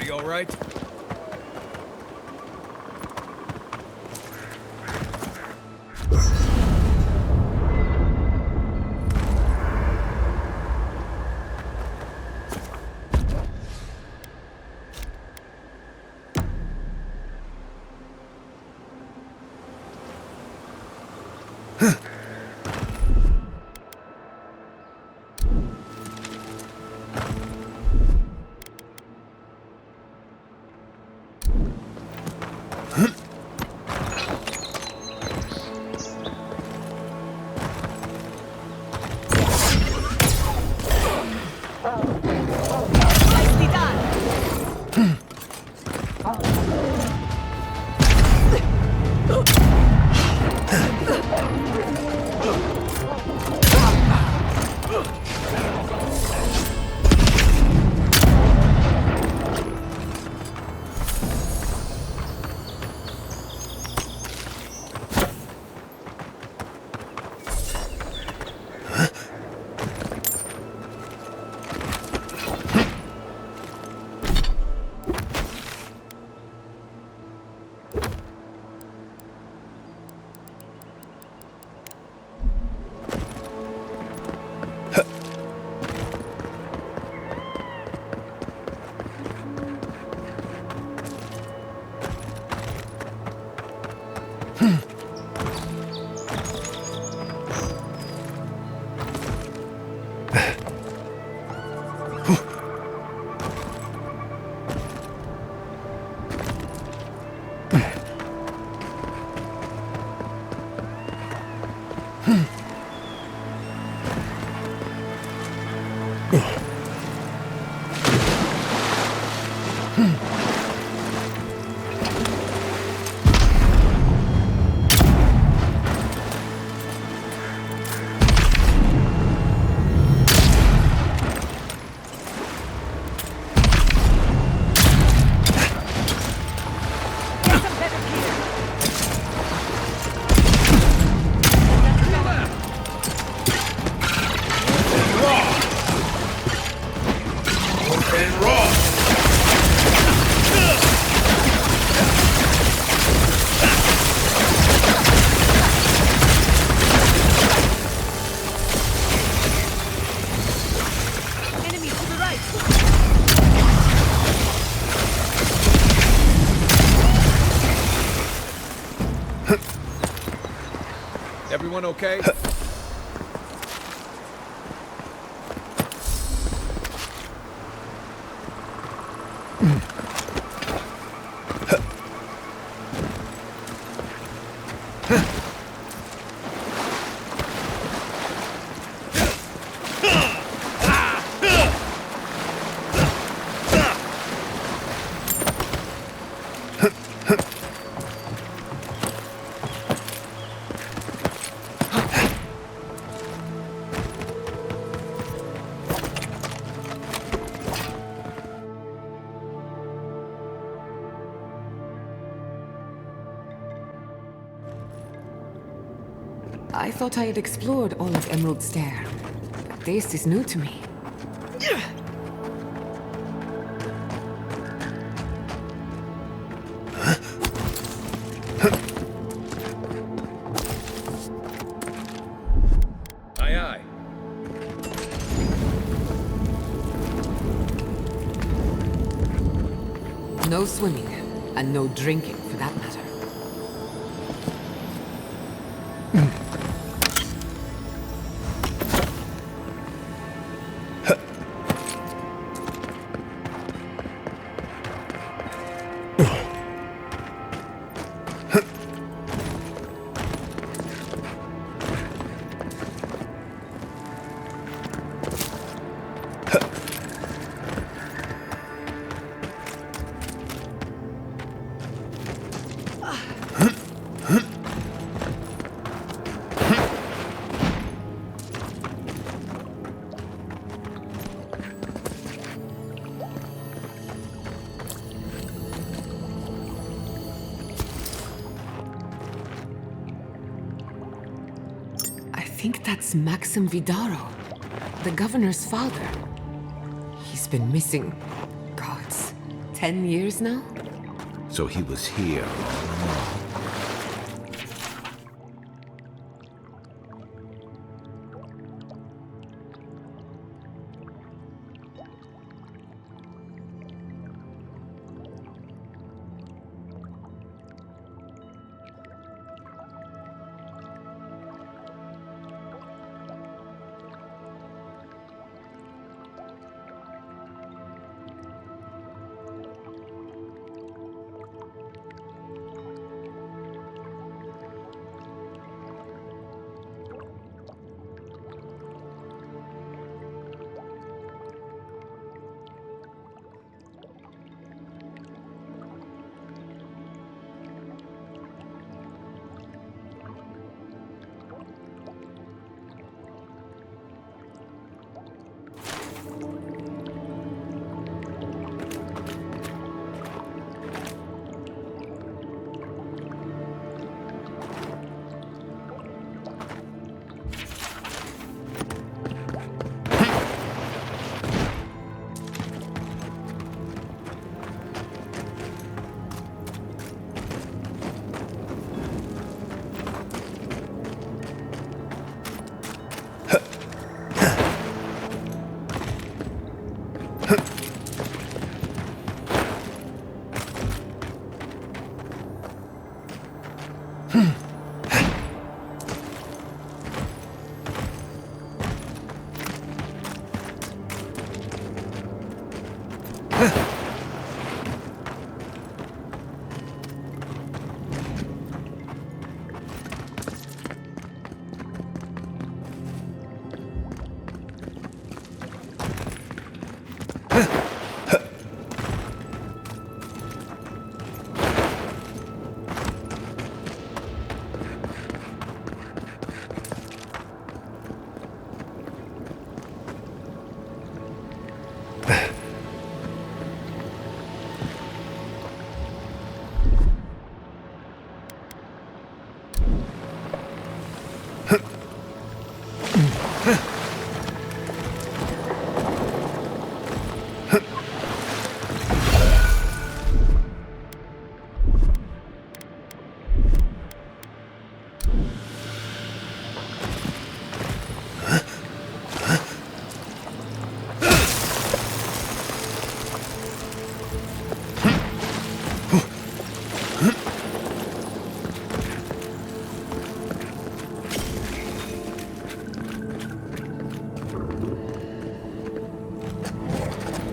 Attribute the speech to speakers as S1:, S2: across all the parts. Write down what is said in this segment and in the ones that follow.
S1: You all right? Everyone okay?
S2: I thought I had explored all of Emerald Stair, but this is new to me.
S1: Aye, aye.
S2: No swimming, and no drinking for that matter. I think that's Maxim Vidaro, the governor's father. He's been missing. Gods, 10 years now?
S3: So he was here all along.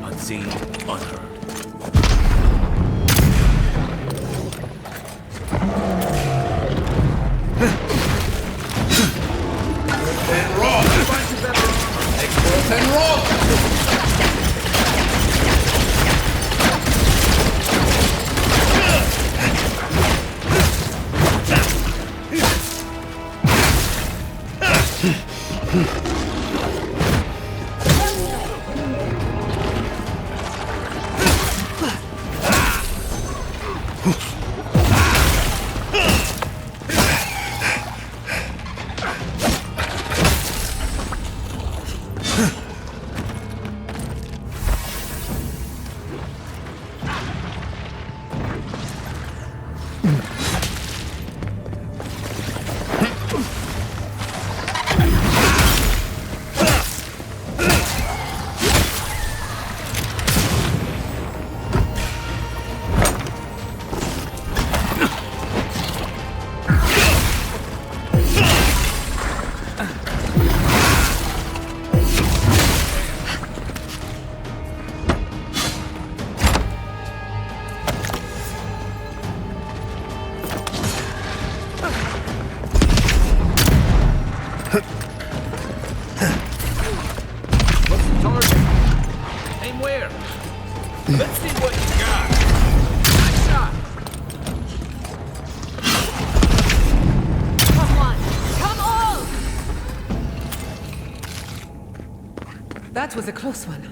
S1: Unseen, unheard.
S4: And rock! And rock!
S1: What's the target? Aim where? Let's see what you got. Nice shot.
S2: Come on! Come on! That was a close one.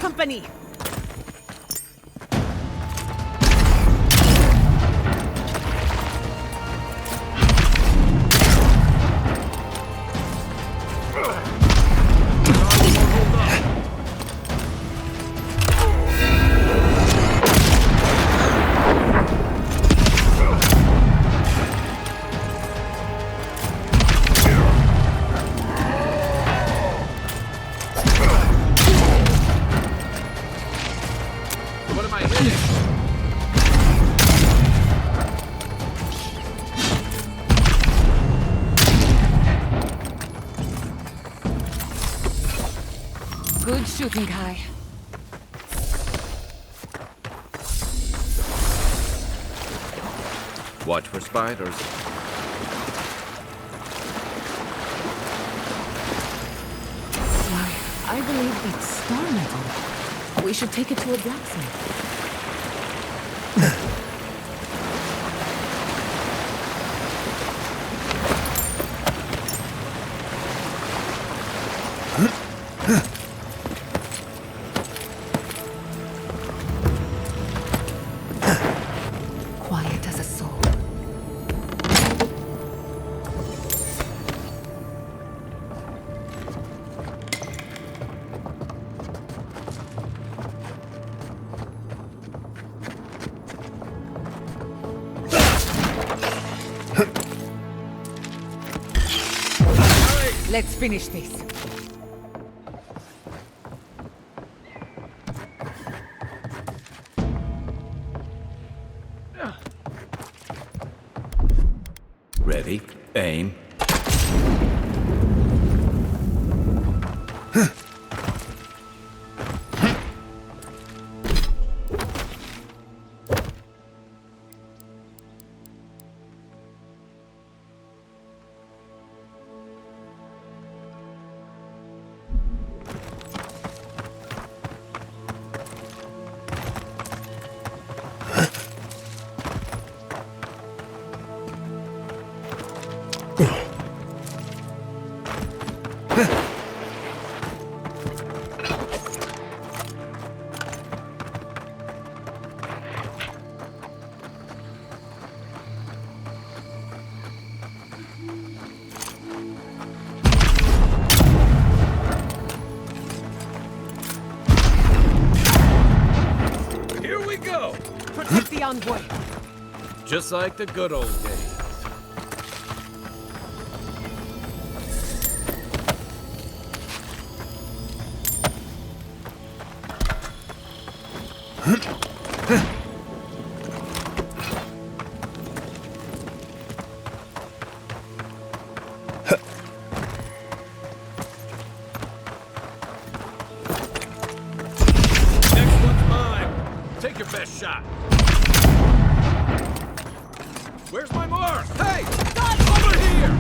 S5: company.
S1: What am I hitting?
S2: Good shooting, Kai.
S1: Watch for spiders.
S2: Why, I believe it's star metal. We should take it to a blacksmith. Quiet as a soul. Let's finish this.
S3: Ready? Aim.
S1: Here we go!
S5: Protect the envoy.
S1: Just like the good old days. Next one's mine. Take your best shot. Where's my mark? Hey! Over here!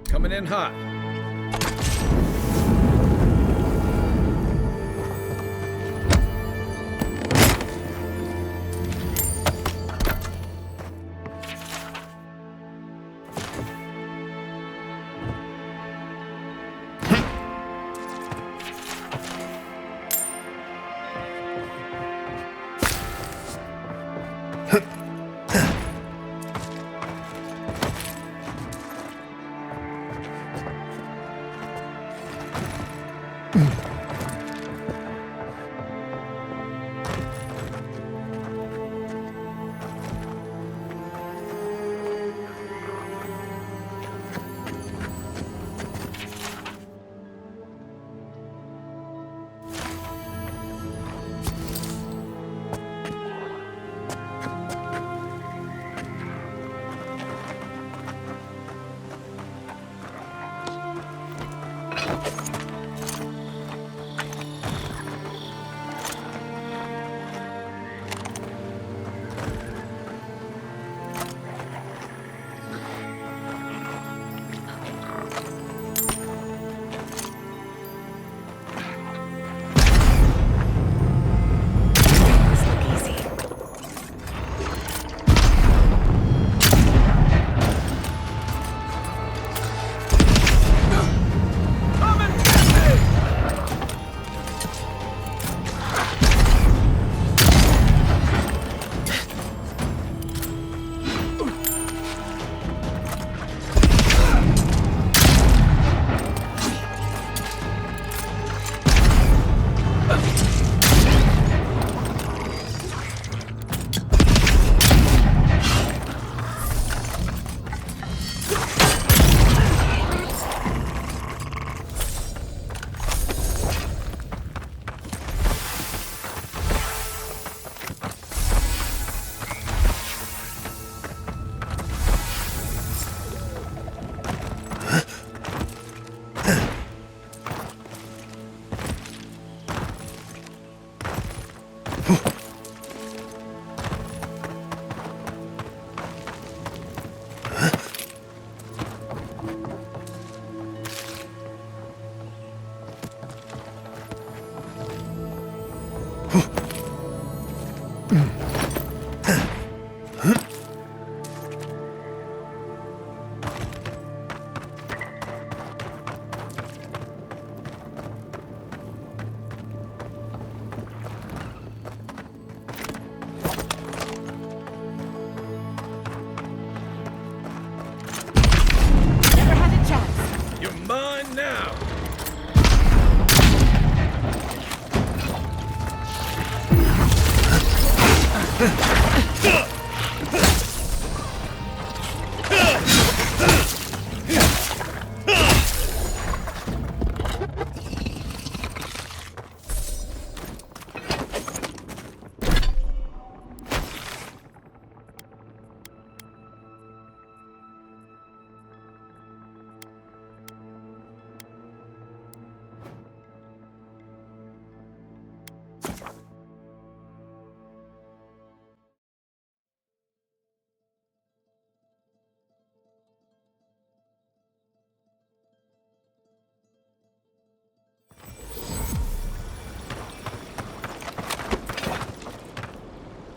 S1: Coming in hot.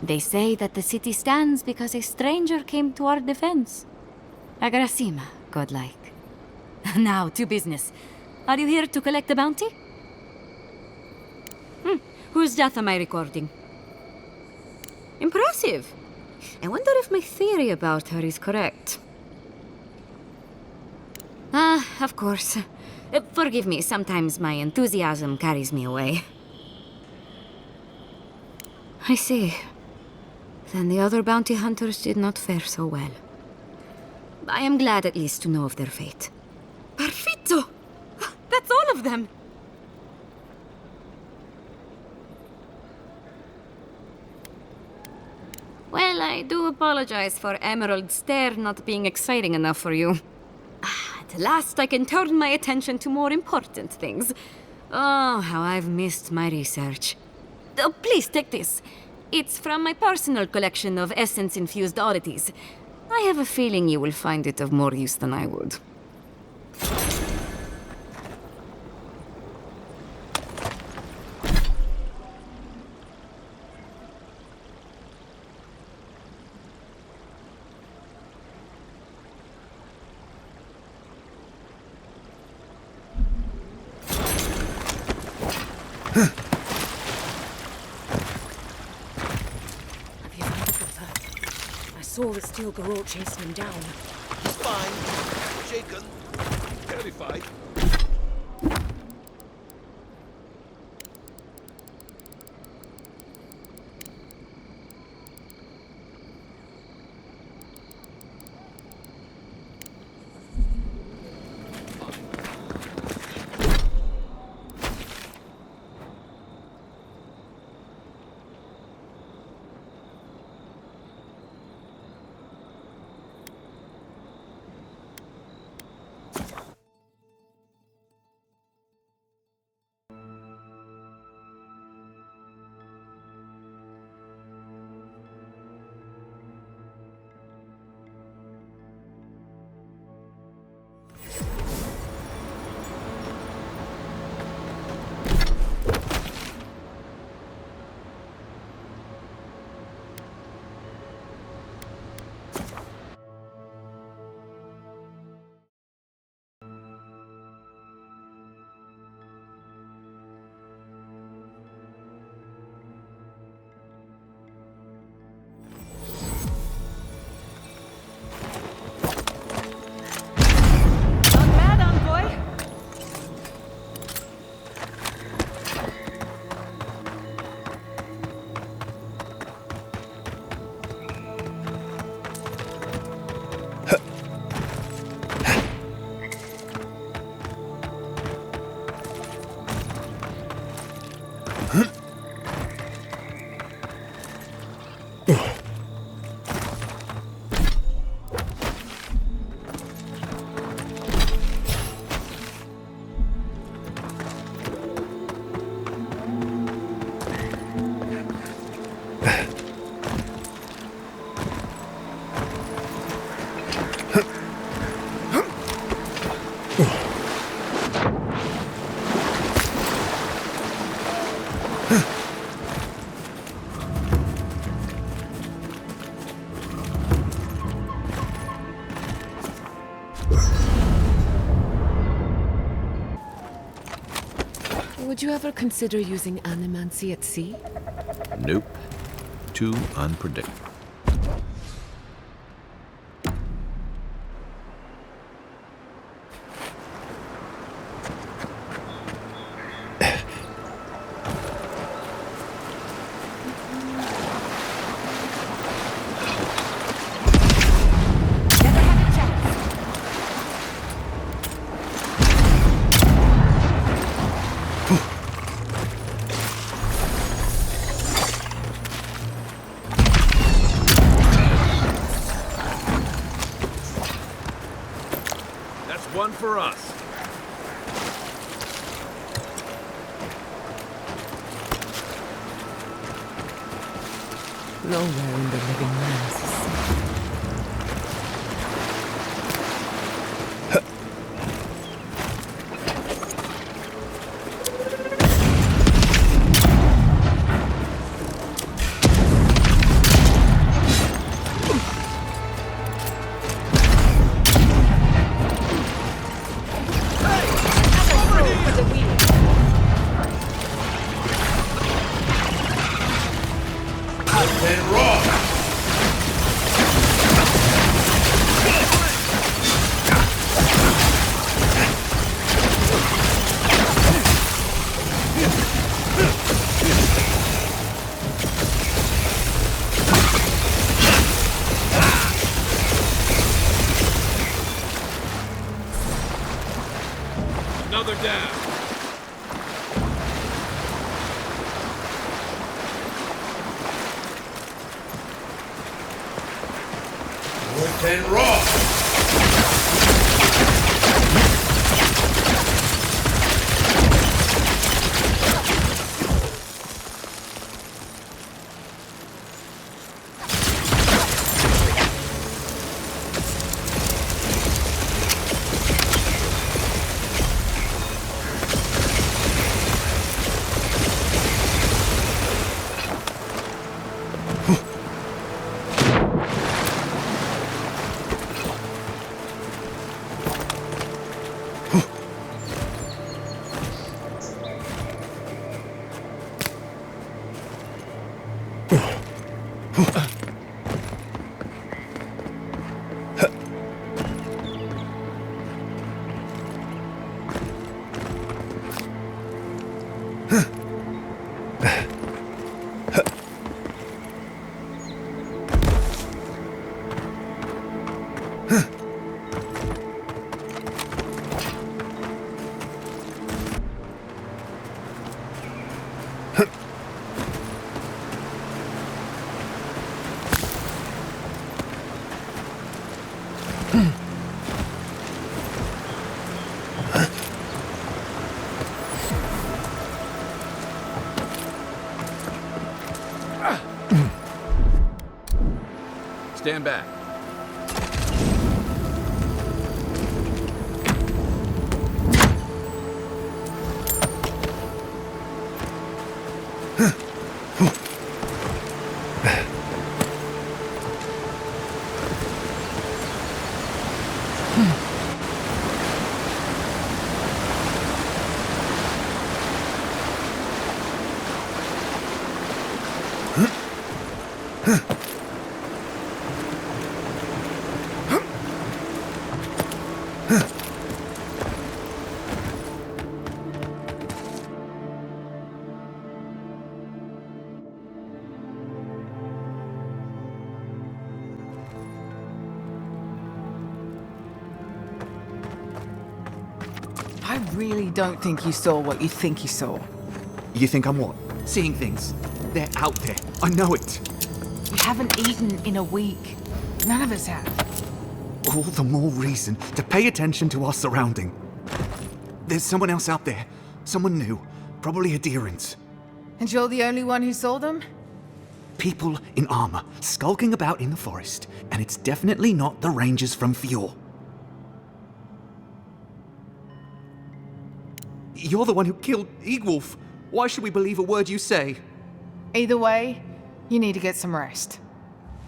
S2: They say that the city stands because a stranger came to our defense. Agrasima, godlike. Now, to business. Are you here to collect the bounty? Whose death am I recording? Impressive. I wonder if my theory about her is correct. Ah, of course. Forgive me, sometimes my enthusiasm carries me away. I see. Then the other bounty hunters did not fare so well. I am glad at least to know of their fate. Perfetto! That's all of them! Well, I do apologize for Emerald Stair not being exciting enough for you. At last I can turn my attention to more important things. Oh, how I've missed my research. Oh, please take this. It's from my personal collection of essence-infused oddities. I have a feeling you will find it of more use than I would.
S5: I saw the steel garrote chasing him down.
S1: He's fine. Shaken. Terrified.
S5: Would you ever consider using animancy at sea?
S3: Nope. Too unpredictable.
S1: One for us.
S5: Nowhere in the living lands is safe.
S1: Another down.
S4: Wood and raw.
S1: Stand back.
S6: I really don't think you saw what you think you saw.
S7: You think I'm what?
S6: seeing things. They're out there. I know it.
S7: We haven't eaten in a week. None of us have.
S6: All the more reason to pay attention to our surrounding. There's someone else out there. Someone new. Probably Adherents.
S7: And you're the only one who saw them?
S6: People in armor, skulking about in the forest. And it's definitely not the Rangers from Fjord. You're the one who killed Eagwolf. Why should we believe a word you say?
S7: Either way, you need to get some rest.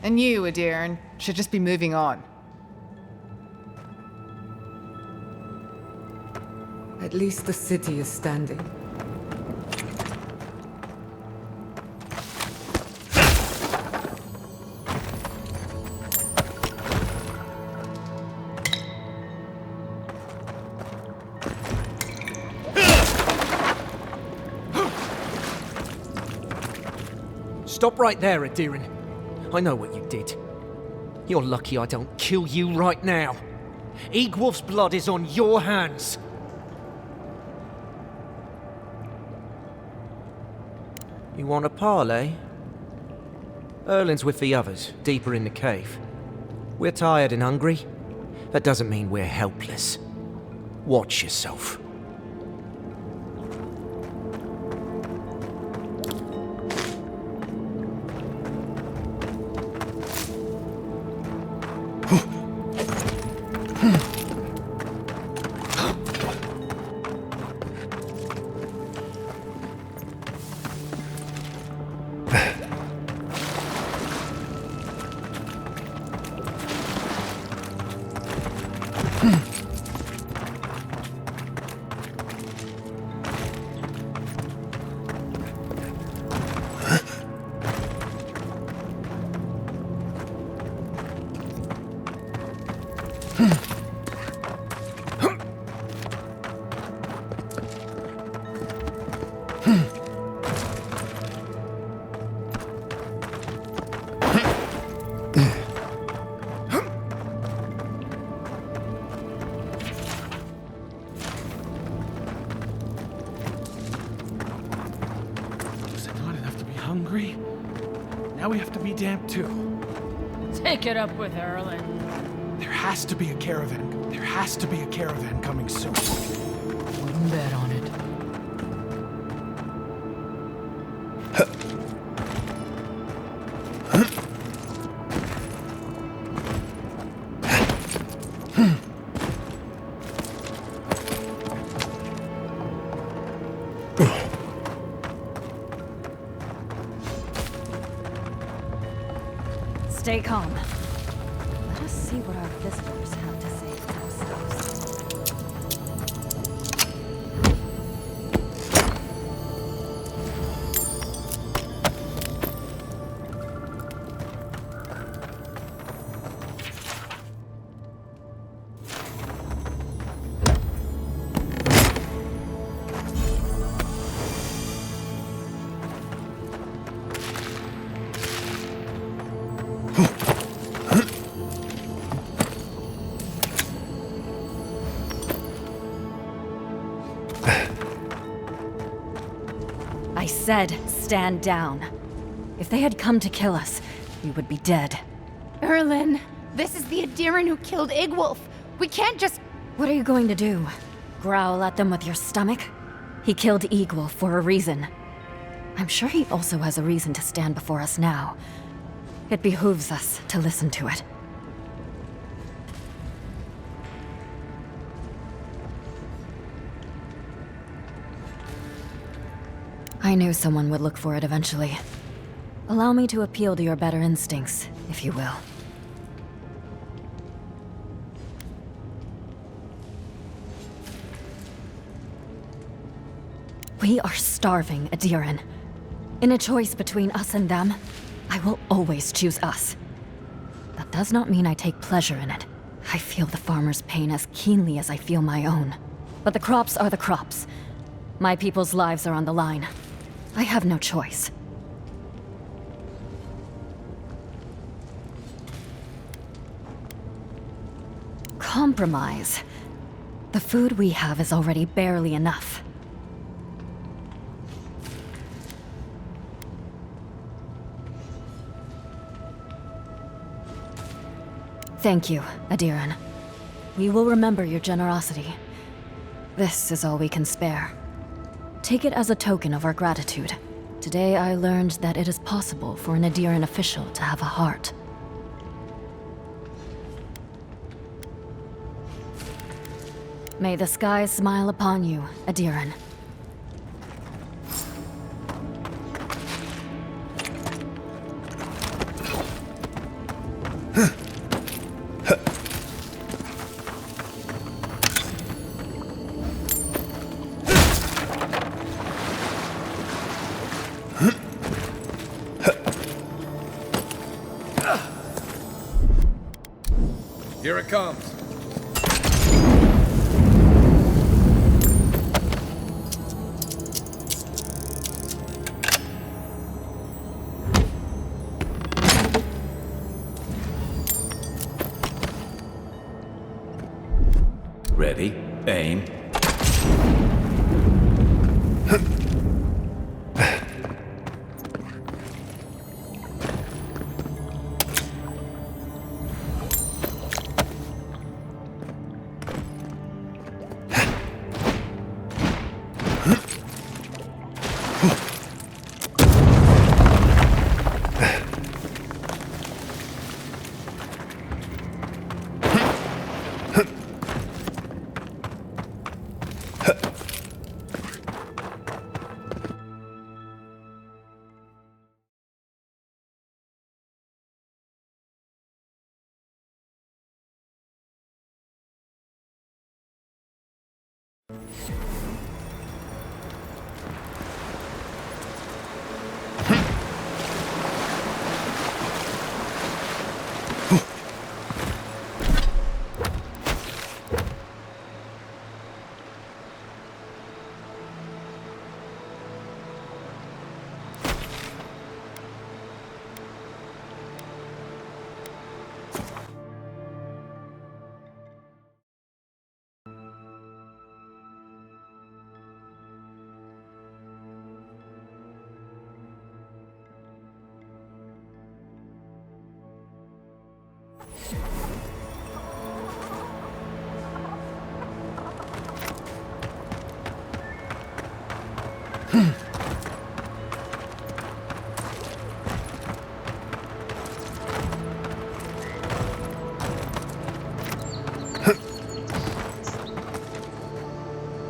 S7: And you, Adiran, should just be moving on.
S5: At least the city is standing.
S8: Stop right there, Adiran. I know what you did. You're lucky I don't kill you right now. Eagwolf's blood is on your hands. You want a parley? Erlin's with the others, deeper in the cave. We're tired and hungry. That doesn't mean we're helpless. Watch yourself.
S1: Hungry? Now we have to be damp too.
S9: Take it up with Erlin.
S1: There has to be a caravan. There has to be a caravan coming soon.
S9: Wouldn't bet on it.
S2: Stay calm. Let us see what our visitors have to say for themselves. I said, stand down. If they had come to kill us, we would be dead.
S10: Erlin, this is the Adiran who killed Eagwolf. We can't just...
S2: What are you going to do? Growl at them with your stomach? He killed Eagwolf for a reason. I'm sure he also has a reason to stand before us now. It behooves us to listen to it. I knew someone would look for it eventually. Allow me to appeal to your better instincts, if you will. We are starving, Adiran. In a choice between us and them, I will always choose us. That does not mean I take pleasure in it. I feel the farmer's pain as keenly as I feel my own. But the crops are the crops. My people's lives are on the line. I have no choice. Compromise. The food we have is already barely enough.
S11: Thank you, Adiran. We will remember your generosity. This is all we can spare. Take it as a token of our gratitude. Today I learned that it is possible for an Adiran official to have a heart. May the skies smile upon you, Adiran.
S1: Here it comes.
S3: Ready, aim.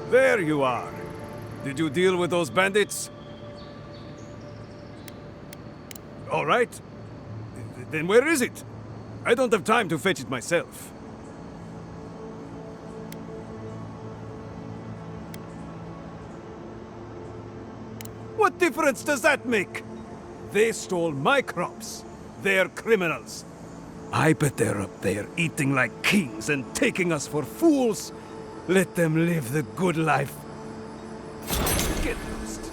S12: There you are. Did you deal with those bandits? All right. Then where is it? I don't have time to fetch it myself. What difference does that make? They stole my crops. They're criminals. I bet they're up there eating like kings and taking us for fools. Let them live the good life. Get lost.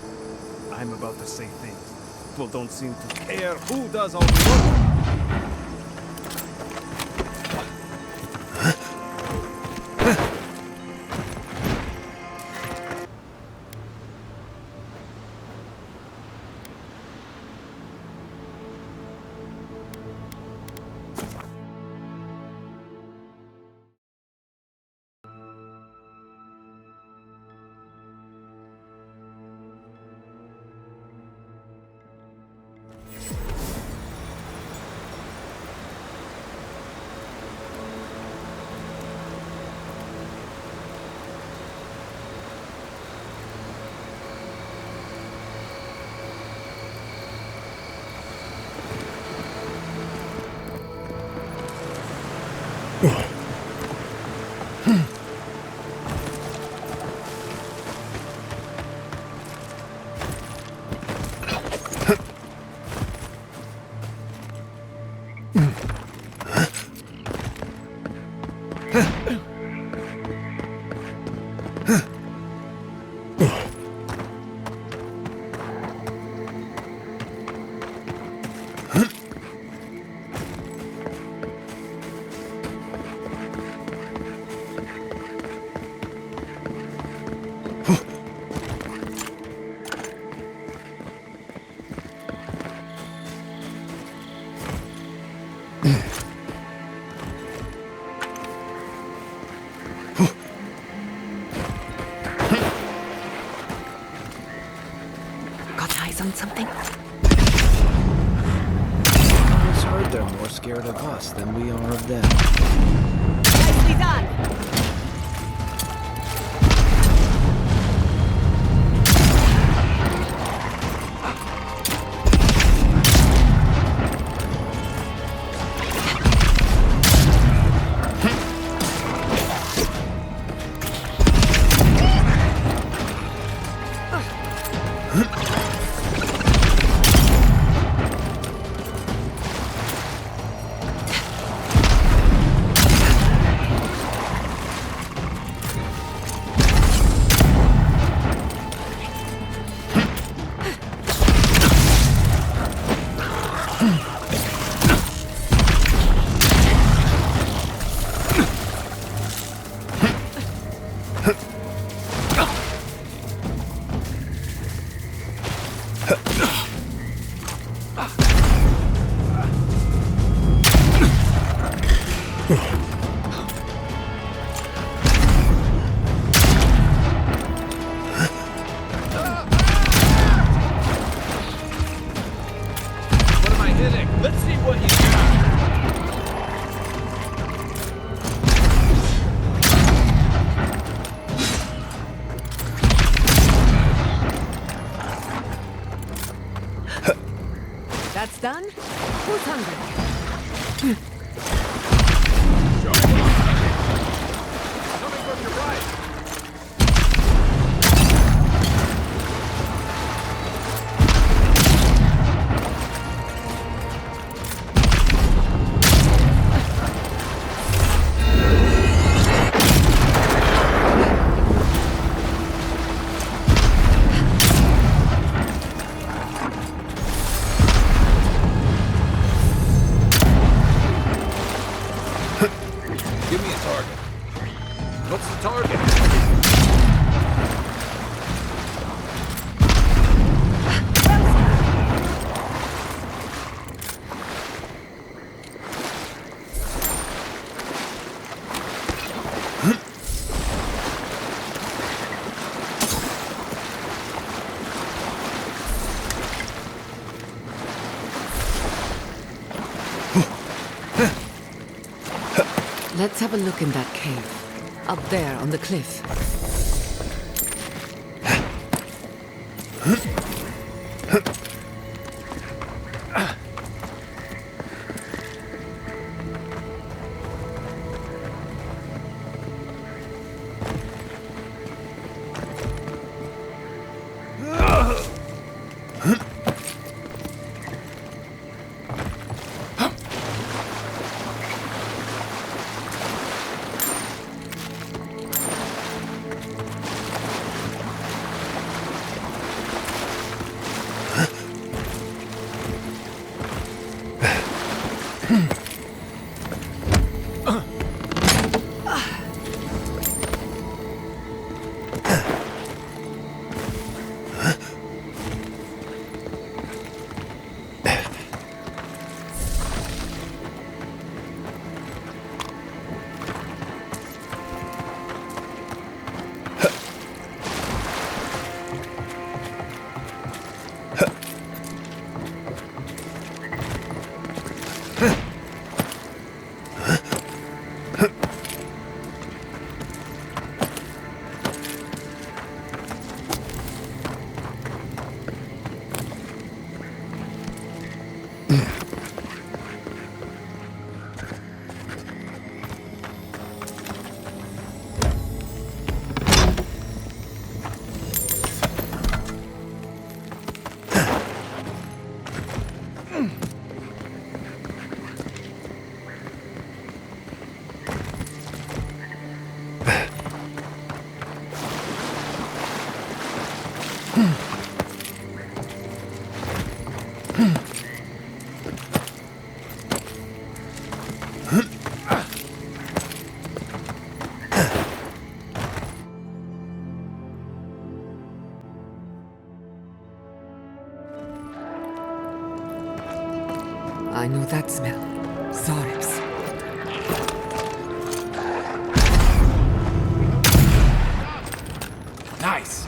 S12: I'm about to say things. People don't seem to care who does all the work.
S5: eyes on something?
S1: It's heard they're more scared of us than we are of them.
S2: Nicely done!
S1: What am I hitting? Let's see what you got.
S5: That's done? Who's hungry?
S1: Coming from your right. Give me a target. What's the target?
S5: Let's have a look in that cave. Up there on the cliff. I know that smell. Zoribs.
S1: Nice.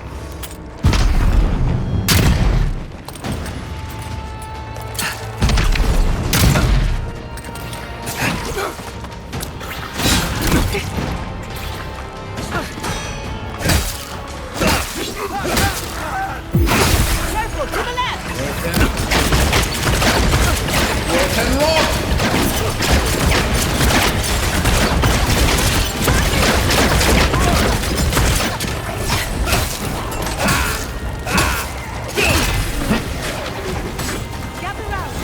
S10: Careful, to the left!
S4: Worth and rock!
S10: Gather round!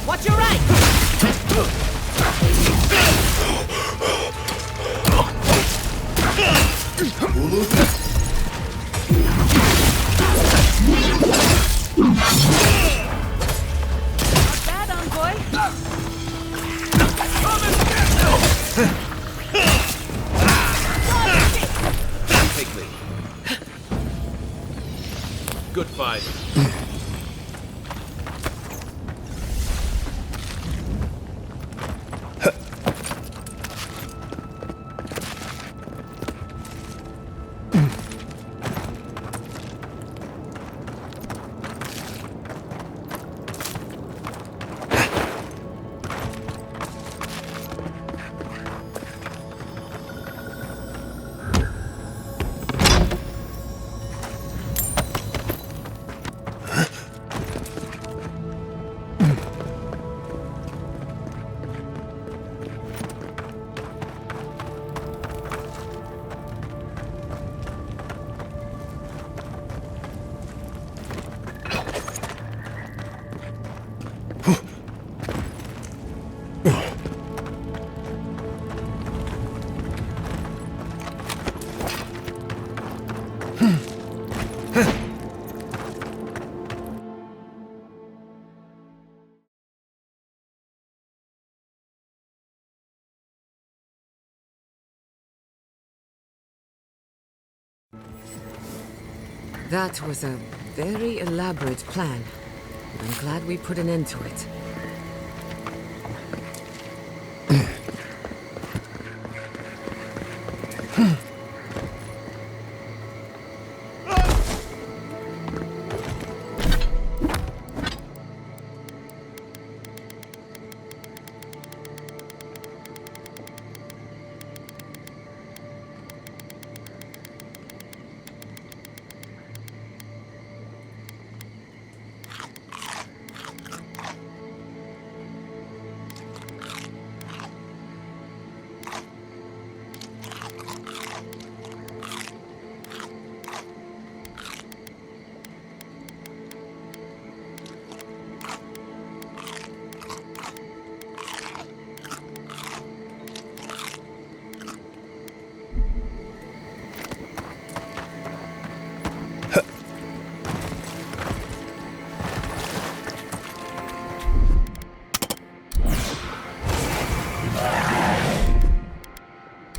S10: Watch your right! Not bad, envoy.
S1: Take me. Good fight.
S5: That was a very elaborate plan. I'm glad we put an end to it.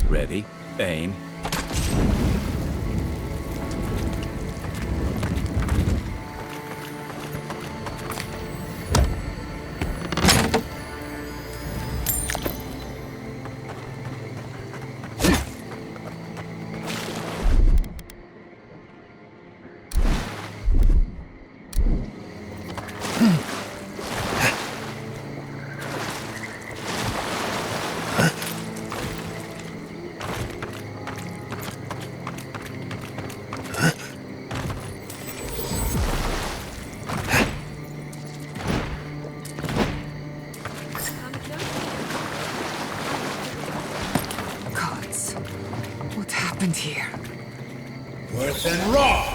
S3: Ready, aim.
S5: Gods, what happened here?
S4: Worse than rock!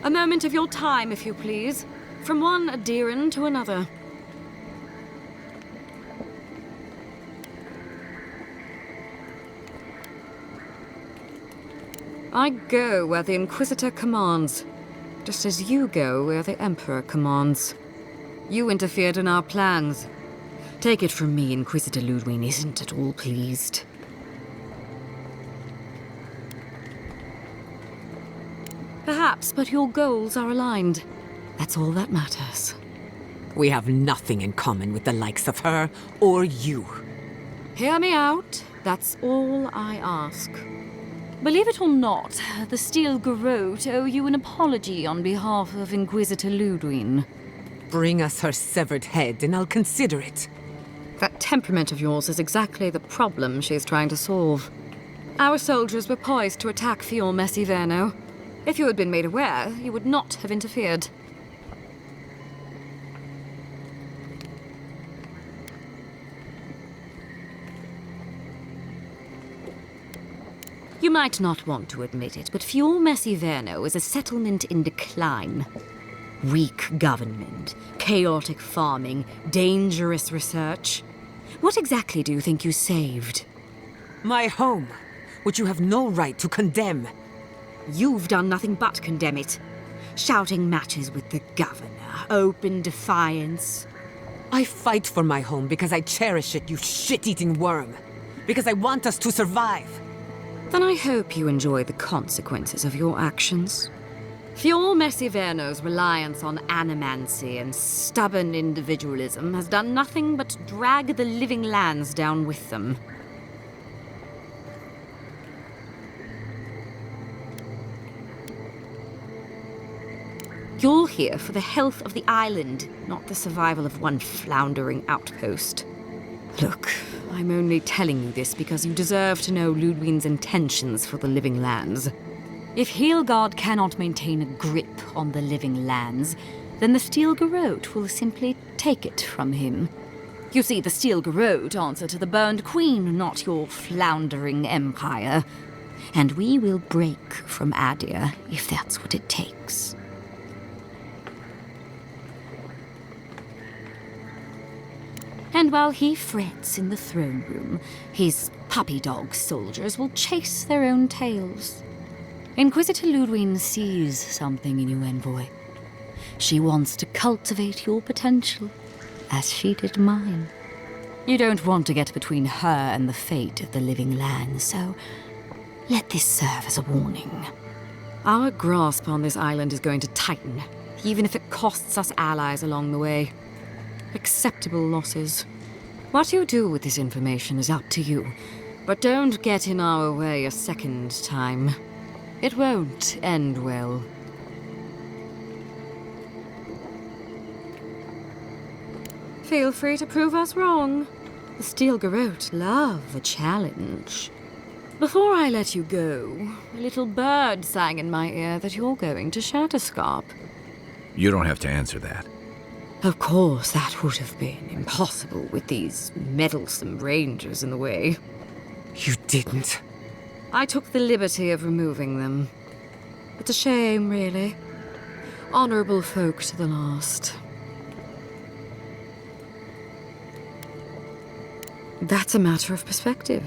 S2: A moment of your time, if you please. From one Adiran to another. I go where the Inquisitor commands, just as you go where the Emperor commands. You interfered in our plans. Take it from me, Inquisitor Ludwig isn't at all pleased. Perhaps, but your goals are aligned. That's all that matters.
S5: We have nothing in common with the likes of her or you.
S2: Hear me out. That's all I ask. Believe it or not, the Steel Garrote owe you an apology on behalf of Inquisitor Ludwig.
S5: Bring us her severed head and I'll consider it.
S2: That temperament of yours is exactly the problem she's trying to solve. Our soldiers were poised to attack Fior Messiverno. If you had been made aware, you would not have interfered. You might not want to admit it, but Fior Messiverno is a settlement in decline. Weak government, chaotic farming, dangerous research. What exactly do you think you saved?
S5: My home, which you have no right to condemn.
S2: You've done nothing but condemn it. Shouting matches with the governor, open defiance.
S5: I fight for my home because I cherish it, you shit-eating worm. Because I want us to survive.
S2: Then I hope you enjoy the consequences of your actions. Fior Messiverno's reliance on animancy and stubborn individualism has done nothing but drag the living lands down with them. You're here for the health of the island, not the survival of one floundering outpost. Look, I'm only telling you this because you deserve to know Ludwig's intentions for the living lands. If Heelgard cannot maintain a grip on the living lands, then the Steel Garrote will simply take it from him. You see, the Steel Garrote answer to the Burned Queen, not your floundering empire. And we will break from Adir if that's what it takes. And while he frets in the throne room, his puppy dog soldiers will chase their own tails. Inquisitor Ludwig sees something in you, Envoy. She wants to cultivate your potential, as she did mine. You don't want to get between her and the fate of the living land, so let this serve as a warning. Our grasp on this island is going to tighten, even if it costs us allies along the way. Acceptable losses. What you do with this information is up to you, but don't get in our way a second time. It won't end well. Feel free to prove us wrong. The Steel Garrote love a challenge. Before I let you go, a little bird sang in my ear that you're going to Shatterscarp.
S3: You don't have to answer that.
S2: Of course, that would have been impossible with these meddlesome rangers in the way.
S5: You didn't.
S2: I took the liberty of removing them. It's a shame, really. Honorable folk to the last. That's a matter of perspective.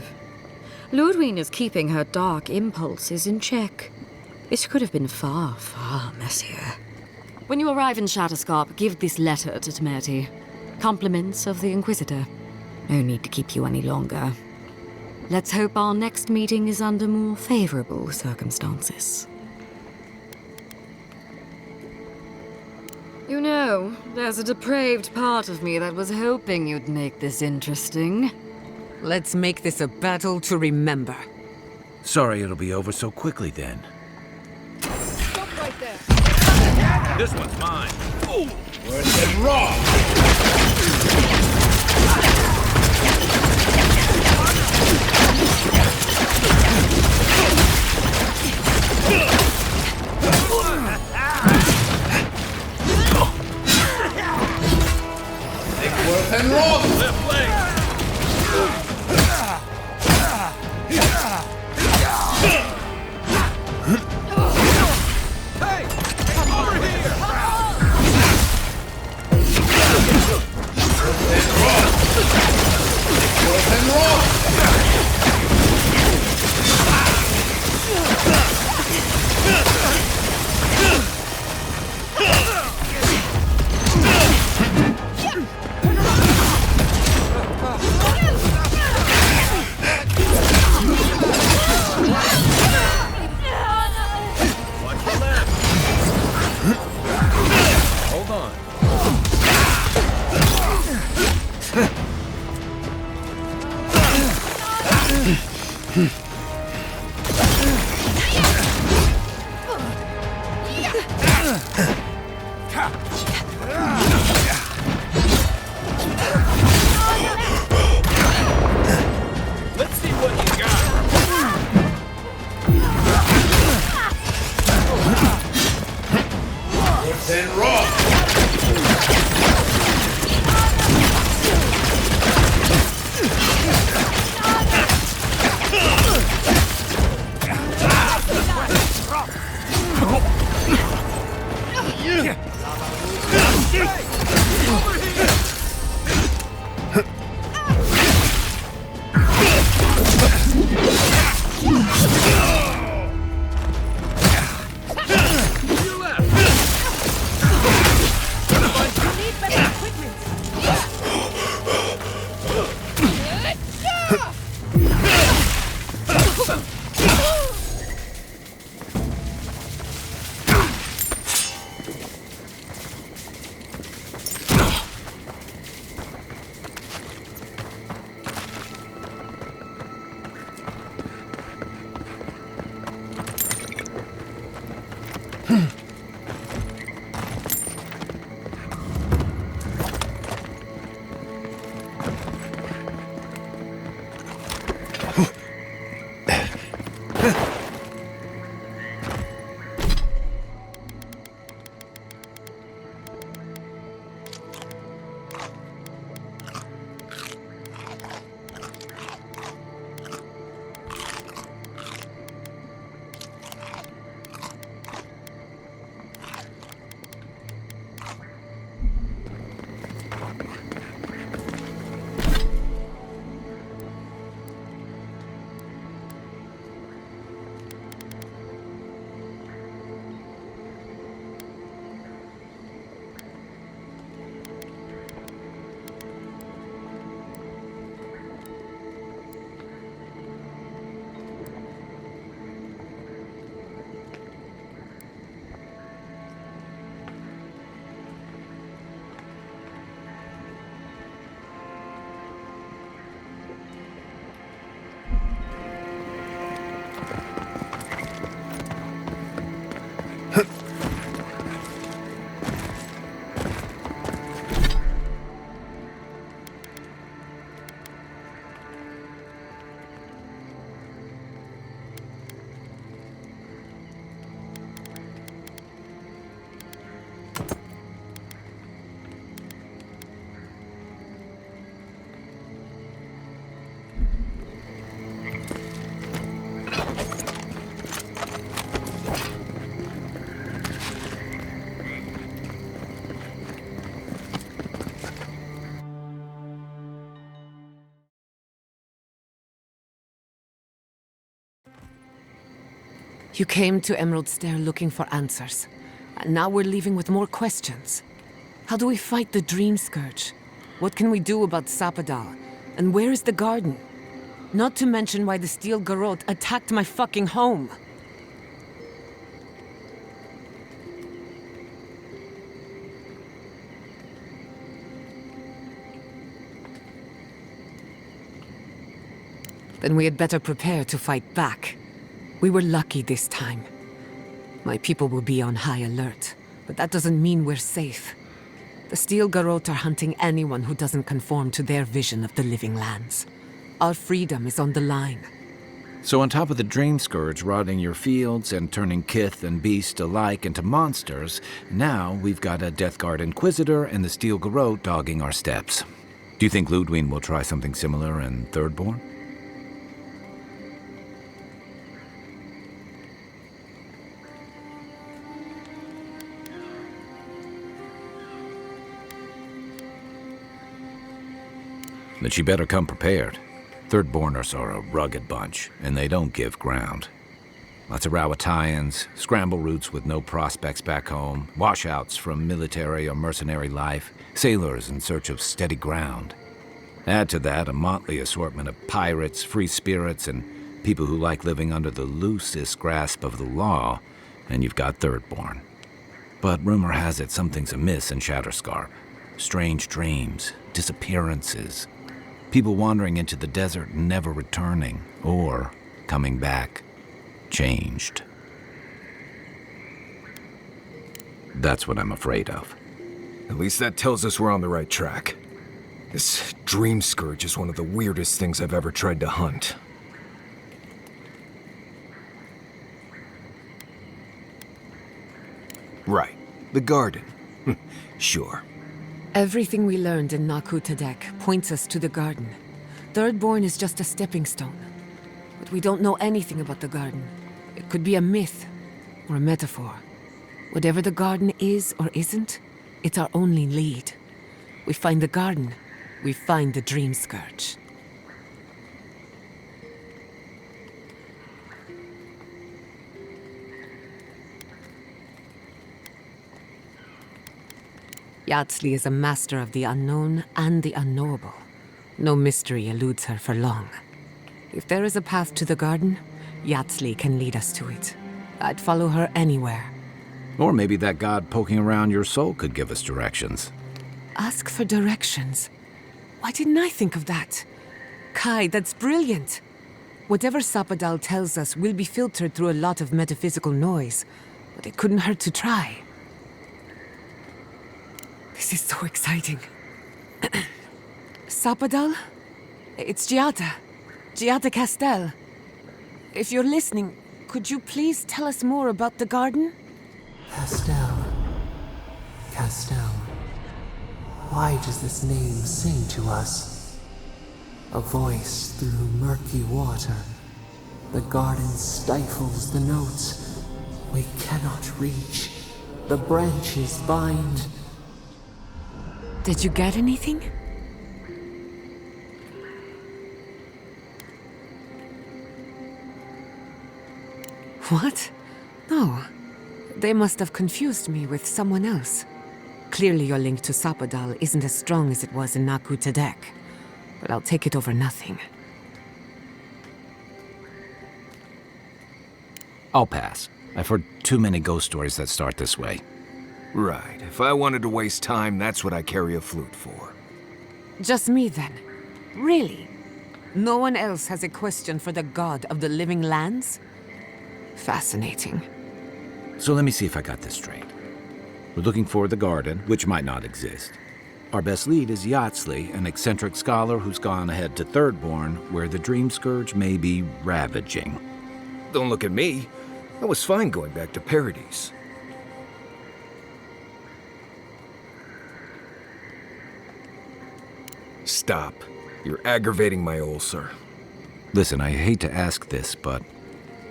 S2: Ludwig is keeping her dark impulses in check. It could have been far, far messier. When you arrive in Shatterscarp, give this letter to Temerity. Compliments of the Inquisitor. No need to keep you any longer. Let's hope our next meeting is under more favorable circumstances. You know, there's a depraved part of me that was hoping you'd make this interesting.
S5: Let's make this a battle to remember.
S3: Sorry it'll be over so quickly then.
S10: Stop right there.
S1: This one's mine. Ooh.
S4: Worse than raw. Think worse than raw.
S1: Left leg.
S4: Then raw.
S1: Let's see what you got.
S4: Then rock!
S5: You came to Emerald Stair looking for answers, and now we're leaving with more questions. How do we fight the Dream Scourge? What can we do about Sapadal? And where is the garden? Not to mention why the Steel Garrote attacked my fucking home. Then we had better prepare to fight back. We were lucky this time. My people will be on high alert, but that doesn't mean we're safe. The Steel Garrote are hunting anyone who doesn't conform to their vision of the living lands. Our freedom is on the line.
S3: So on top of the Dream Scourge rotting your fields and turning kith and beast alike into monsters, now we've got a Death Guard Inquisitor and the Steel Garrote dogging our steps. Do you think Ludwig will try something similar in Thirdborn? Then she better come prepared. Thirdborners are a rugged bunch, and they don't give ground. Lots of Rawatayans, scramble routes with no prospects back home, washouts from military or mercenary life, sailors in search of steady ground. Add to that a motley assortment of pirates, free spirits, and people who like living under the loosest grasp of the law, and you've got Thirdborn. But rumor has it something's amiss in Shatterscarp. Strange dreams, disappearances, people wandering into the desert and never returning, or coming back, changed. That's what I'm afraid of.
S13: At least that tells us we're on the right track. This dream scourge is one of the weirdest things I've ever tried to hunt. Right. The garden. Sure.
S5: Everything we learned in Naku Tadek points us to the garden. Thirdborn is just a stepping stone. But we don't know anything about the garden. It could be a myth, or a metaphor. Whatever the garden is or isn't, it's our only lead. We find the garden, we find the dream scourge. Yatsley is a master of the unknown and the unknowable. No mystery eludes her for long. If there is a path to the garden, Yatsley can lead us to it. I'd follow her anywhere.
S3: Or maybe that god poking around your soul could give us directions.
S5: Ask for directions. Why didn't I think of that? Kai, that's brilliant. Whatever Sapadal tells us will be filtered through a lot of metaphysical noise, but it couldn't hurt to try. This is so exciting. Sapadal? It's Giada. Giada Castel. If you're listening, could you please tell us more about the garden?
S14: Castel. Castel. Why does this name sing to us? A voice through murky water. The garden stifles the notes. We cannot reach. The branches bind.
S5: Did you get anything? What? No. They must have confused me with someone else. Clearly your link to Sapadal isn't as strong as it was in Naku Tadek, but I'll take it over nothing.
S3: I'll pass. I've heard too many ghost stories that start this way.
S13: Right. If I wanted to waste time, that's what I carry a flute for.
S5: Just me then? Really? No one else has a question for the god of the living lands? Fascinating.
S3: So let me see if I got this straight. We're looking for the garden, which might not exist. Our best lead is Yatsley, an eccentric scholar who's gone ahead to Thirdborn, where the dream scourge may be ravaging.
S13: Don't look at me. I was fine going back to Paradise. Stop. You're aggravating my ulcer.
S3: Listen, I hate to ask this, but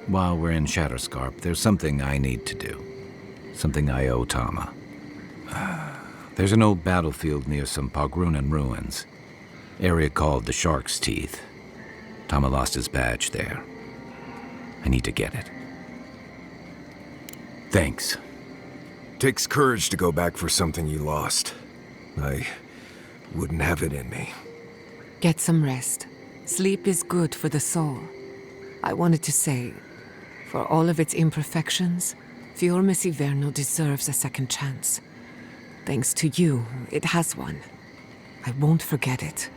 S3: while we're in Shatterscarp, there's something I need to do. Something I owe Tama. There's an old battlefield near some Pogrunan ruins. Area called the Shark's Teeth. Tama lost his badge there. I need to get it. Thanks.
S13: Takes courage to go back for something you lost. I wouldn't have it in me.
S5: Get some rest. Sleep is good for the soul. I wanted to say, for all of its imperfections, Fiorme Siverno deserves a second chance. Thanks to you, it has one. I won't forget it.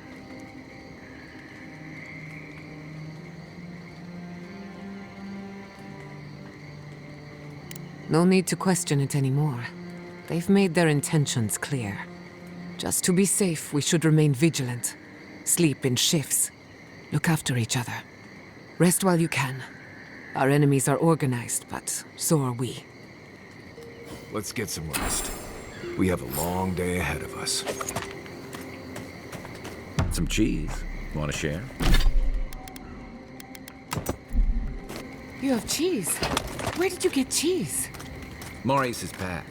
S5: No need to question it anymore. They've made their intentions clear. Just to be safe, we should remain vigilant. Sleep in shifts. Look after each other. Rest while you can. Our enemies are organized, but so are we.
S13: Let's get some rest. We have a long day ahead of us.
S3: Some cheese. Want to share?
S5: You have cheese? Where did you get cheese?
S3: Maurice's pack.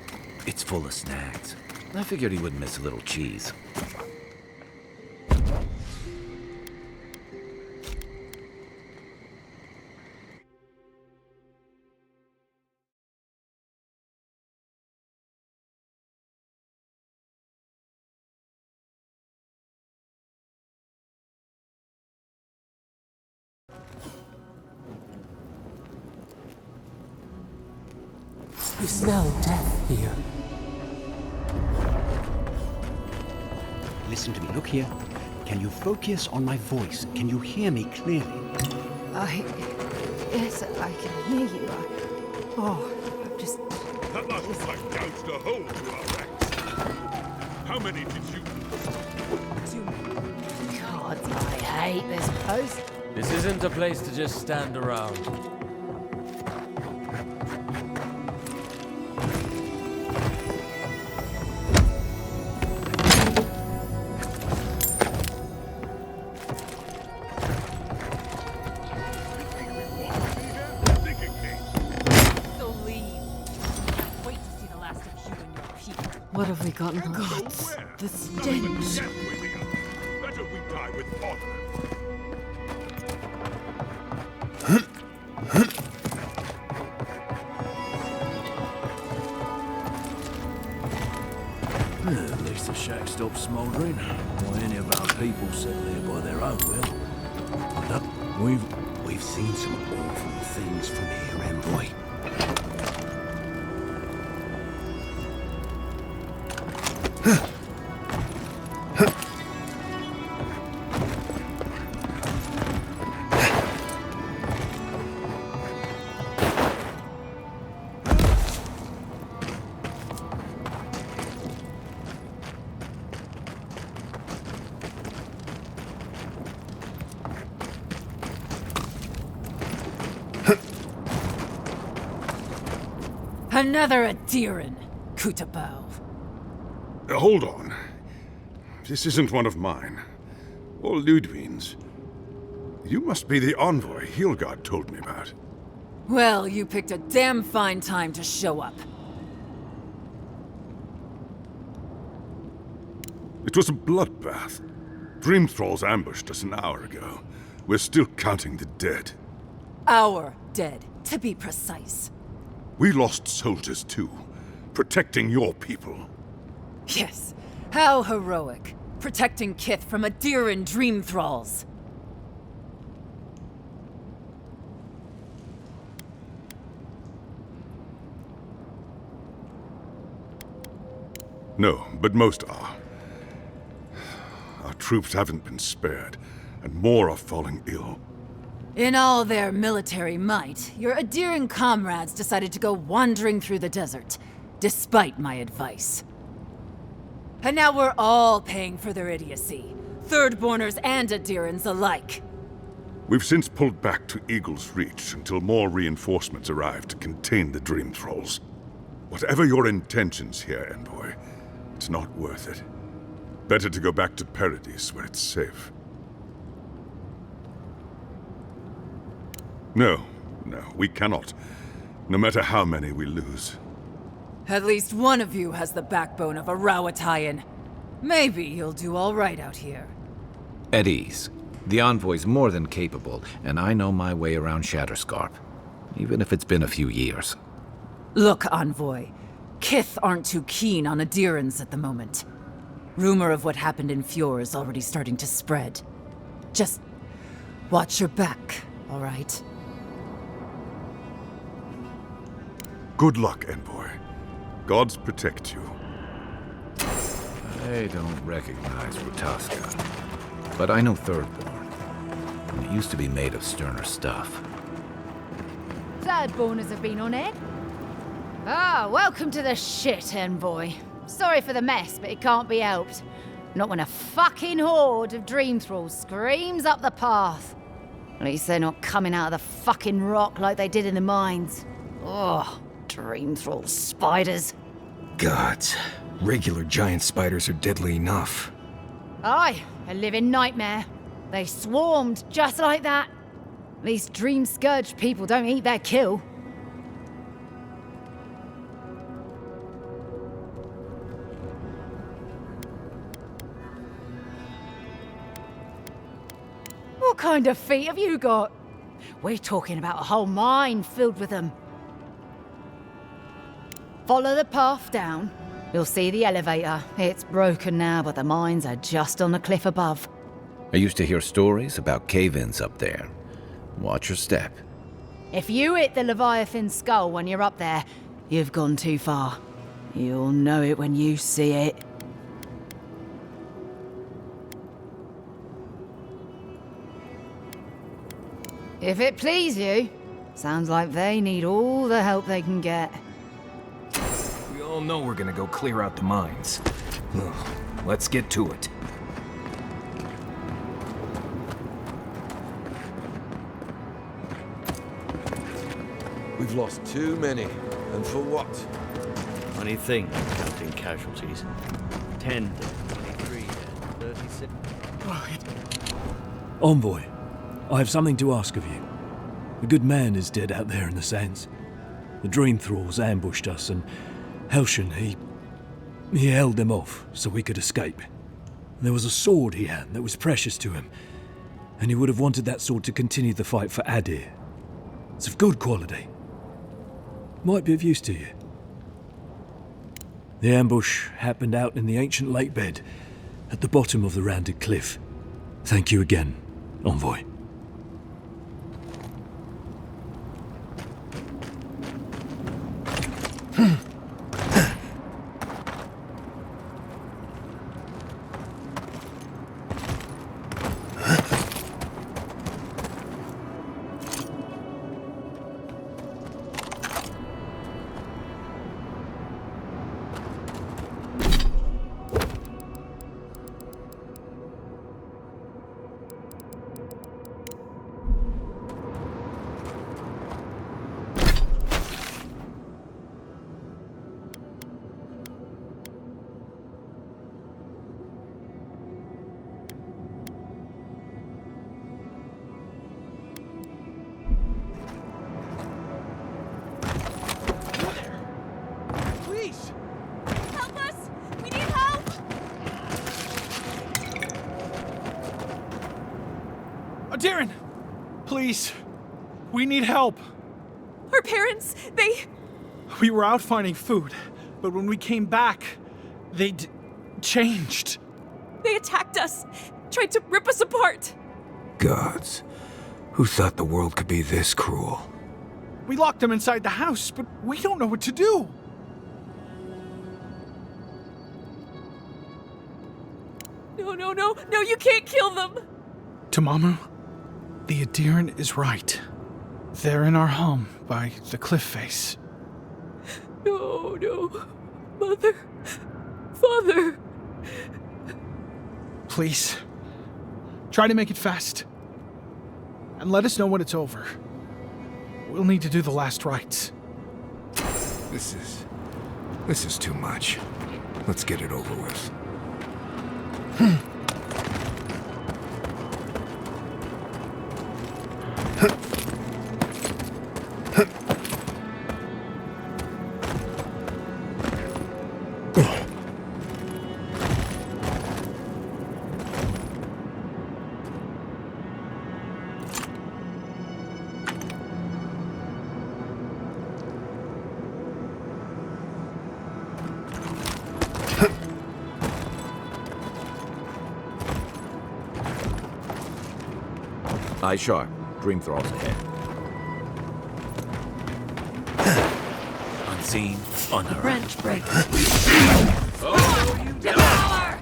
S3: It's full of snacks. I figured he wouldn't miss a little cheese.
S14: You smell death here.
S15: Listen to me. Look here. Can you focus on my voice? Can you hear me clearly?
S10: Yes, I can hear you. I'm just...
S15: That last fight gouged a hole through our ranks. How many did you...
S10: God, I hate this post.
S16: This isn't a place to just stand around.
S2: What have we gotten? Gods, the stench.
S15: Better we die with honor.
S1: At least the shack stopped smouldering. Why any of our people settle here by their own will. Look, we've seen some awful things from here, envoy.
S9: Another Adiran, Kutabao.
S15: Hold on. This isn't one of mine. Or Ludwig's. You must be the envoy Hilgard told me about.
S9: Well, you picked a damn fine time to show up.
S15: It was a bloodbath. Dream thralls ambushed us an hour ago. We're still counting the dead.
S9: Our dead, to be precise.
S15: We lost soldiers too, protecting your people.
S9: Yes, how heroic. Protecting Kith from Adiran dream thralls.
S15: No, but most are. Our troops haven't been spared, and more are falling ill.
S9: In all their military might, your Adiran comrades decided to go wandering through the desert, despite my advice. And now we're all paying for their idiocy. Thirdborners and Adirans alike.
S15: We've since pulled back to Eagle's Reach until more reinforcements arrive to contain the Dream Thralls. Whatever your intentions here, Envoy, it's not worth it. Better to go back to Paradise where it's safe. No, we cannot. No matter how many we lose.
S9: At least one of you has the backbone of a Rawatayan. Maybe you'll do all right out here.
S3: At ease. The envoy's more than capable, and I know my way around Shatterscarp. Even if it's been a few years.
S9: Look, Envoy. Kith aren't too keen on Adirans at the moment. Rumor of what happened in Fjord is already starting to spread. Just watch your back, all right?
S15: Good luck, Envoy. Gods protect you.
S3: I don't recognize Rutaska, but I know Thirdborn. It used to be made of sterner stuff.
S10: Thirdborners have been on Ed. Welcome to the shit, Envoy. Sorry for the mess, but it can't be helped. Not when a fucking horde of dream thralls screams up the path. At least they're not coming out of the fucking rock like they did in the mines. Ugh. Dream thrall spiders.
S13: Gods. Regular giant spiders are deadly enough.
S10: Aye, a living nightmare. They swarmed just like that. At least dream scourge people don't eat their kill. What kind of feet have you got? We're talking about a whole mine filled with them. Follow the path down. You'll see the elevator. It's broken now, but the mines are just on the cliff above.
S3: I used to hear stories about cave-ins up there. Watch your step.
S10: If you hit the Leviathan skull when you're up there, you've gone too far. You'll know it when you see it. If it please you, sounds like they need all the help they can get.
S13: We all know we're gonna go clear out the mines. Ugh, let's get to it.
S17: We've lost too many, and for what?
S1: Funny thing, counting casualties. 10, 23, 36.
S12: Envoy, I have something to ask of you. A good man is dead out there in the sands. The dream thralls ambushed us, and Helshin, he held them off so we could escape. There was a sword he had that was precious to him, and he would have wanted that sword to continue the fight for Adir. It's of good quality. Might be of use to you. The ambush happened out in the ancient lake bed, at the bottom of the rounded cliff. Thank you again, Envoy.
S18: Darren! Please. We need help.
S5: Our parents,
S18: We were out finding food, but when we came back, they changed.
S5: They attacked us, tried to rip us apart.
S13: Gods. Who thought the world could be this cruel?
S18: We locked them inside the house, but we don't know what to do.
S5: No, you can't kill them!
S18: Tamamu, the Adiran is right. They're in our home by the cliff face.
S5: No. Mother. Father.
S18: Please. Try to make it fast. And let us know when it's over. We'll need to do the last rites.
S13: This is too much. Let's get it over with.
S3: Eyes sharp. Dream thralls ahead. Unseen, unheard.
S11: Branch break.
S3: Oh, you
S11: Devour!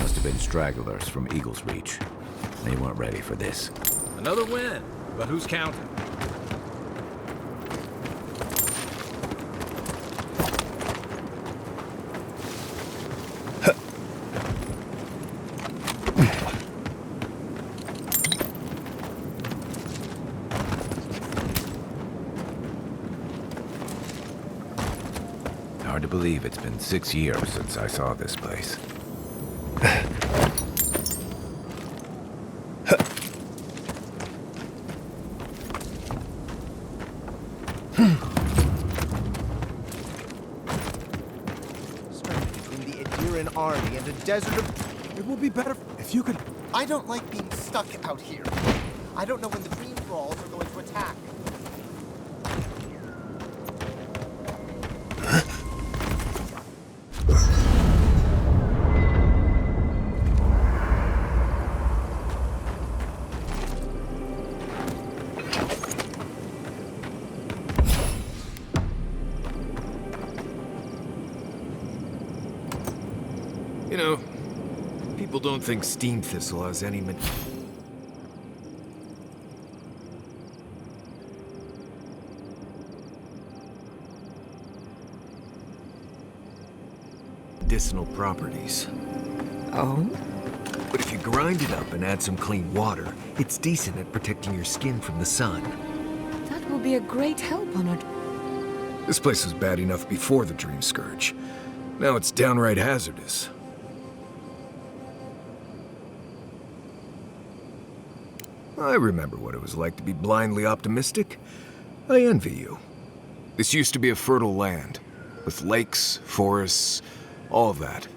S3: Must have been stragglers from Eagle's Reach. They weren't ready for this.
S16: Another win, but who's counting?
S3: Hard to believe it's been 6 years since I saw this place.
S19: Stranded between the Adiran army and a desert of
S12: It would be better if you could...
S19: I don't like being stuck out here. I don't know when the dream thralls are going to attack.
S13: You know, people don't think steam thistle has any medicinal properties.
S5: Oh?
S13: But if you grind it up and add some clean water, it's decent at protecting your skin from the sun.
S5: That will be a great help on our...
S13: This place was bad enough before the Dream Scourge. Now it's downright hazardous. I remember what it was like to be blindly optimistic. I envy you. This used to be a fertile land, with lakes, forests, all that.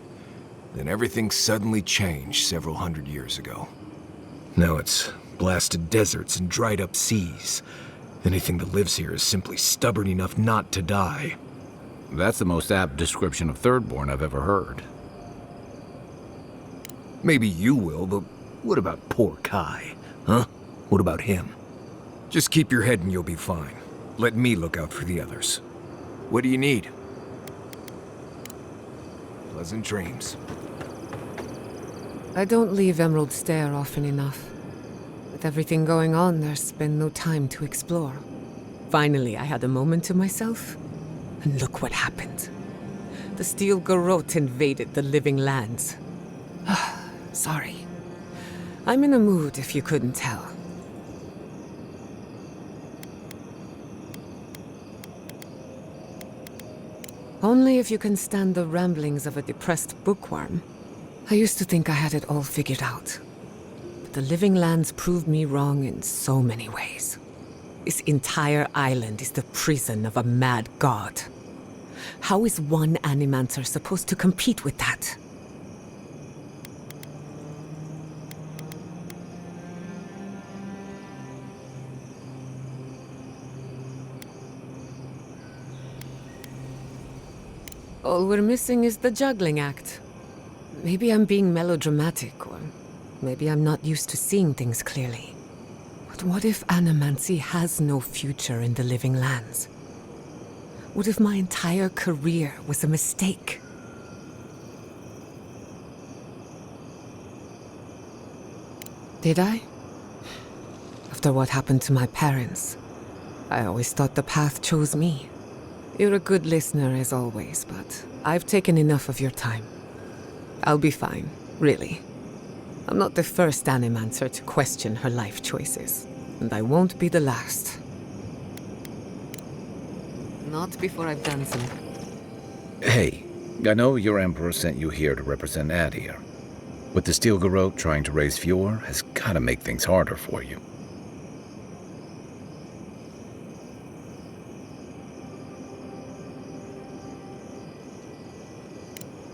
S13: Then everything suddenly changed several hundred years ago. Now it's blasted deserts and dried up seas. Anything that lives here is simply stubborn enough not to die.
S3: That's the most apt description of Thirdborn I've ever heard.
S13: Maybe you will, but what about poor Kai? Huh? What about him? Just keep your head and you'll be fine. Let me look out for the others. What do you need? Pleasant dreams.
S5: I don't leave Emerald Stair often enough. With everything going on, there's been no time to explore. Finally, I had a moment to myself, and look what happened. The Steel Garrote invaded the Living Lands. Sorry. I'm in a mood, if you couldn't tell. Only if you can stand the ramblings of a depressed bookworm. I used to think I had it all figured out. But the Living Lands proved me wrong in so many ways. This entire island is the prison of a mad god. How is one Animancer supposed to compete with that? All we're missing is the juggling act. Maybe I'm being melodramatic, or maybe I'm not used to seeing things clearly. But what if Animancy has no future in the Living Lands? What if my entire career was a mistake? Did I? After what happened to my parents, I always thought the path chose me. You're a good listener as always, but I've taken enough of your time. I'll be fine, really. I'm not the first Animancer to question her life choices, and I won't be the last. Not before I've done some...
S3: Hey, I know your Emperor sent you here to represent Adir. With the Steel Garrote trying to raise Fjord has gotta make things harder for you.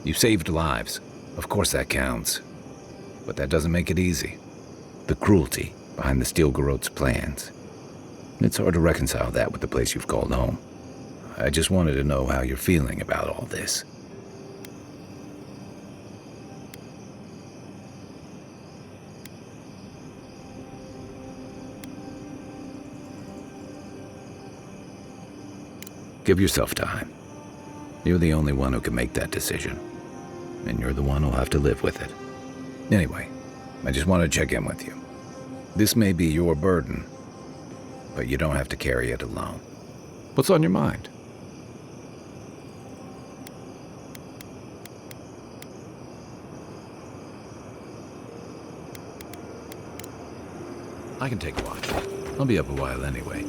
S3: You saved lives. Of course that counts. But that doesn't make it easy. The cruelty behind the Steel Garrote's plans. It's hard to reconcile that with the place you've called home. I just wanted to know how you're feeling about all this. Give yourself time. You're the only one who can make that decision. And you're the one who'll have to live with it. Anyway, I just want to check in with you. This may be your burden, but you don't have to carry it alone. What's on your mind? I can take a watch. I'll be up a while anyway.